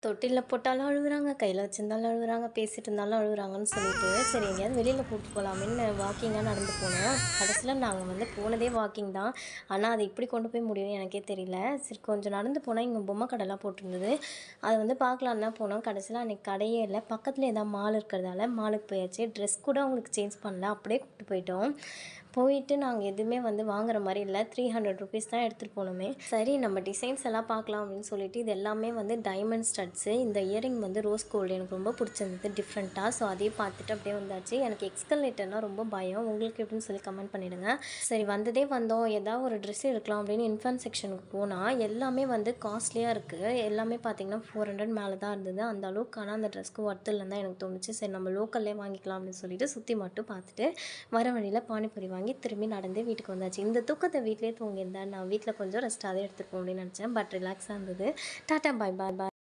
தொட்டில்ல போட்டாலும் அழுவுறாங்க, கையில வச்சிருந்தாலும் அழுவுறாங்க, பேசிட்டு இருந்தாலும் அழுவுறாங்கன்னு சொல்லிட்டு, சரி எங்கேயாவது வெளியில கூட்டு போலாமேன்னு வாக்கிங்கா நடந்து போனோம். கடைசியில நாங்க வந்து போனதே வாக்கிங் தான். ஆனா, அது எப்படி கொண்டு போய் முடியும்னு எனக்கே தெரியல. சரி கொஞ்சம் நடந்து போனா இங்க பொம்மை கடைலாம் போட்டிருந்தது. அத வந்து பார்க்கலான்னு தான் போனோம். கடைசியில அன்னைக்கு கடையே இல்ல. பக்கத்துல ஏதாவது மால் இருக்கிறதால மாலுக்கு போயாச்சு. ட்ரெஸ் கூட அவங்களுக்கு சேஞ்ச் பண்ணல. அப்படியே கூட்டு போயிட்டோம். போயிட்டு நாங்க எதுவுமே வந்து வாங்குற மாரி இல்ல. ₹300 தான் எடுத்துட்டு போனோமே. சரி நம்ம டிசைன்ஸ் எல்லாம் பார்க்கலாம் அப்படின்னு சொல்லிட்டு, இது எல்லாமே வந்து டைமண்ட் ஸ்டட்ஸு. இந்த இயரிங் வந்து ரோஸ் கோல்டு எனக்கு ரொம்ப பிடிச்சிருந்தது டிஃப்ரெண்ட்டா. ஸோ அதையும் பார்த்துட்டு அப்படியே வந்தாச்சு. எனக்கு எக்ஸ்கலேட்டர்னா ரொம்ப பயம். உங்களுக்கு எப்படின்னு சொல்லி கமெண்ட் பண்ணிடுங்க. சரி வந்ததே வந்தோம். ஏதாவது ஒரு ட்ரெஸ் எடுக்கலாம் அப்படின்னு இன்ஃபேன்ட் செக்ஷனுக்கு போனா, எல்லாமே வந்து காஸ்ட்லியா இருக்கு. எல்லாமே பார்த்தீங்கன்னா 400 மேல தான் இருந்தது. அந்த அளவுக்கு ஆனா அந்த ட்ரெஸ்க்கு ஒர்த் இல்லன்னு தான் எனக்கு தோணுச்சு. சரி நம்ம லோக்கல்லே வாங்கிக்கலாம் அப்படின்னு சொல்லிட்டு சுத்தி மட்டும் பார்த்துட்டு, வர வழியில பானிபூரி வாங்கி திரும்பி நடந்து வீட்டுக்கு வந்தாச்சு. இந்த தூக்கத்த வீட்லயே தூங்கியிருந்தா நான் வீட்ல கொஞ்சம் ரெஸ்ட்டாவே எடுத்துப்போம் அப்படின்னு நினச்சேன். பட் ரிலாக்ஸா இருந்தது. டாட்டா பாய் பாய் பாய்.